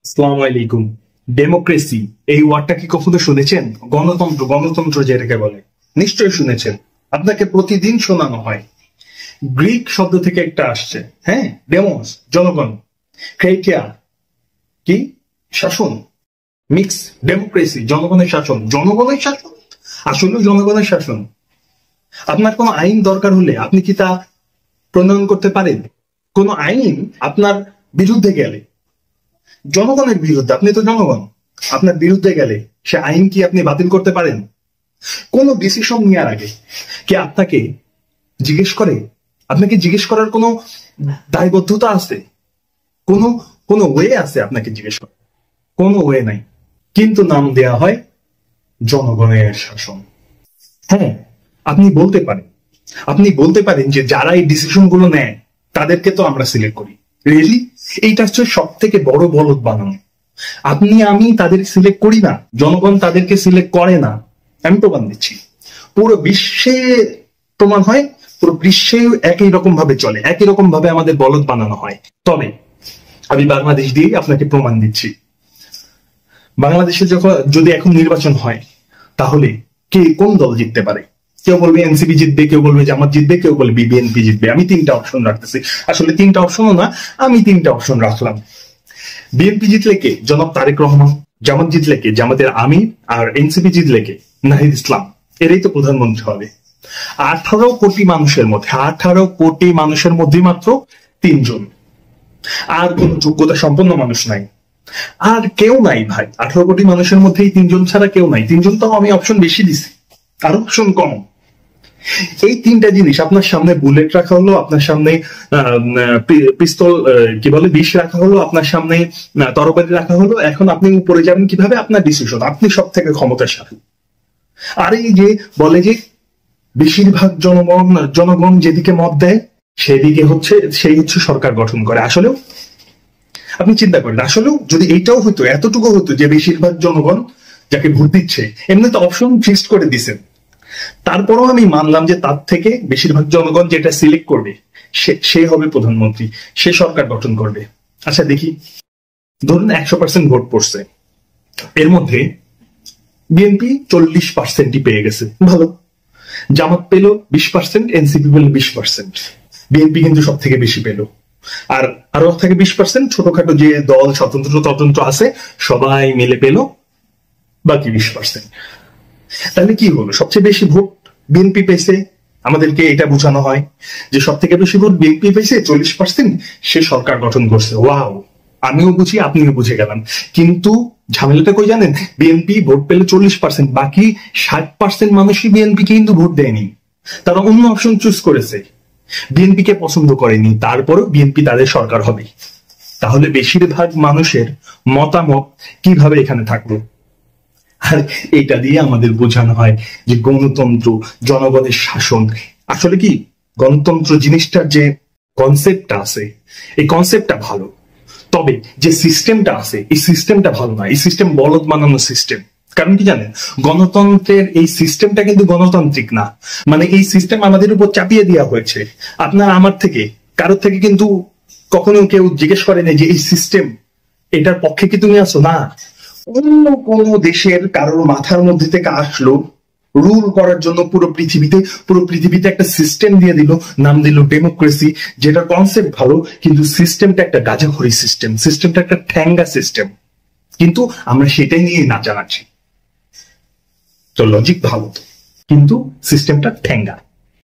আসসালামু আলাইকুম। ডেমোক্রেসি এই ওয়ার্ডটা কি কখনো শুনেছেন? গণতন্ত্র গণতন্ত্র যেটাকে বলে নিশ্চয়ই শুনেছেন। আপনাকে প্রতিদিন শোনানো হয়। গ্রিক শব্দ থেকে একটা আসছে, হ্যাঁ, ডেমোস জনগণ, ক্রেটিয়া কি শাসন, মিক্স ডেমোক্রেসি জনগণের শাসন। জনগণের শাসন আসলে জনগণের শাসন। আপনার কোনো আইন দরকার হলে আপনি কি তা প্রণয়ন করতে পারেন? কোনো আইন আপনার বিরুদ্ধে গেলে, জনগণের বিরুদ্ধে, আপনি তো জনগণ, আপনার বিরুদ্ধে গেলে সে আইন কি আপনি বাতিল করতে পারেন? কোনো ডিসিশন নেওয়ার আগে কি আপনাকে জিজ্ঞেস করে? আপনাকে জিজ্ঞেস করার কোনো দায়বদ্ধতা আছে? কোনো কোনো ওয়ে আছে আপনাকে জিজ্ঞেস করার? কোনো ওয়ে নাই, কিন্তু নাম দেয়া হয় জনগণের শাসন। হ্যাঁ, আপনি বলতে পারেন যে যারা এই ডিসিশন গুলো নেয় তাদেরকে তো আমরা সিলেক্ট করি। রিয়েলি? এইটা হচ্ছে সব থেকে বড় বলদ বানানো। আপনি আমি তাদের সিলেক্ট করি না, জনগণ তাদেরকে সিলেক্ট করে না। আমি প্রমাণ দিচ্ছি, পুরো বিশ্বে প্রমাণ হয়, পুরো বিশ্বে একই রকম ভাবে চলে, একই রকম ভাবে আমাদের বলদ বানানো হয়। তবে আমি বাংলাদেশ দিয়ে আপনাকে প্রমাণ দিচ্ছি। বাংলাদেশে যদি এখন নির্বাচন হয় তাহলে কে কোন দল জিততে পারে? কেউ বলবে এনসিপি জিতবে, কেউ বলবে জামাত জিতবে, কেউ বলবে বিএনপি জিতবে। আমি তিনটা অপশন রাখতেছি, আসলে তিনটা অপশনও না, আমি তিনটা অপশন রাখলাম। বিএনপি জিতলে কে? জনাব তারেক রহমান। জামাত জিতলে কে? জামাতের আমির। আর এনসিপি জিতলে কে? নাহিদ ইসলাম। এরাই তো প্রধানমন্ত্রী হবে। 18 কোটি মানুষের মধ্যে মাত্র তিনজন, আর কোন যোগ্যতা সম্পন্ন মানুষ নাই, আর কেউ নাই ভাই। 18 কোটি মানুষের মধ্যে এই তিনজন ছাড়া কেউ নাই। তিনজন তো আমি অপশন বেশি দিছি, আর অপশন কম। এই তিনটা জিনিস আপনার সামনে বুলেট রাখা হলো, আপনার সামনে পিস্তল কি বলে বিষ রাখা হলো, আপনার সামনে তরবারি রাখা হলো। এখন আপনি উপরে যাবেন কিভাবে? আপনার ডিসিশন, আপনি সব থেকে ক্ষমতাশালী। আর এই যে বলে যে বেশিরভাগ জনগণ যেদিকে মত দেয় সেই হচ্ছে সরকার গঠন করে। আসলেও আপনি চিন্তা করেন, আসলেও যদি এইটাও হতো, এতটুকু হতো যে বেশিরভাগ জনগণ যাকে ভোট দিচ্ছে, এমনি তো অপশন ফিক্সড করে দিছেন, তারপরও আমি মানলাম যে তার থেকে বেশিরভাগ জনগণ যেটা সিলেক্ট করবে সে হবে প্রধানমন্ত্রী, সে সরকার গঠন করবে। আচ্ছা দেখি, ধরুন 100% ভোট পড়ছে, এর মধ্যে বিএনপি 40%ই পেয়ে গেছে, ভালো। জামাত পেল 20%, এনসিপি পেল 20%। বিএনপি কিন্তু সব থেকে বেশি পেল। আর আরো থেকে 20% ছোটখাটো যে দল স্বতন্ত্র আছে সবাই মিলে পেল বাকি 20%। তাহলে কি হলো? সবচেয়ে বেশি ভোট বিএনপি পেয়েছে। আমাদেরকে এটা বোঝানো হয় যে সব থেকে বেশি ভোট বিএনপি পেয়েছে, 40%, সে সরকার গঠন করছে। ওয়াও, আমিও বুঝি, আপনিও বুঝে গেলাম। কিন্তু ঝামেলাটা কই জানেন? বিএনপি ভোট পেলে 40%, বাকি 60% মানুষই বিএনপি কে কিন্তু ভোট দেয়নি, তারা অন্য অপশন চুজ করেছে, বিএনপি কে পছন্দ করেনি, তারপরও বিএনপি তাদের সরকার হবে। তাহলে বেশিরভাগ মানুষের মতামত কিভাবে এখানে থাকলো? আর এটা দিয়ে আমাদের বোঝানো হয় যে গণতন্ত্র, জনগণের শাসন। আসলে কি গণতন্ত্র জিনিসটার যে কনসেপ্টটা আছে, এই কনসেপ্টটা ভালো, তবে যে সিস্টেমটা আছে এই সিস্টেমটা ভালো না। এই সিস্টেম বলদ বানানো সিস্টেম। কারণ কি জানেন, গণতন্ত্রের এই সিস্টেমটা কিন্তু গণতান্ত্রিক না। মানে এই সিস্টেম আমাদের উপর চাপিয়ে দেওয়া হয়েছে। আপনার আমার থেকে, কারোর থেকে কিন্তু কখনো কেউ জিজ্ঞেস করে না যে এই সিস্টেম, এটার পক্ষে কি তুমি আছো? না, অন্য কোন দেশের কারোর মাথার মধ্যে থেকে আসলো রুল করার জন্য পুরো পৃথিবীতে একটা সিস্টেম দিয়ে দিল, নাম দিল ডেমোক্রেসি, যেটা কনসেপ্ট ভালো, কিন্তু সিস্টেমটা একটা গাঁজাখড়ি সিস্টেম, সিস্টেমটা একটা ঠ্যাঙ্গা সিস্টেম। কিন্তু আমরা সেটাই নিয়ে নাচানাচি। তো লজিক ভালো, কিন্তু সিস্টেমটা ঠ্যাঙ্গা।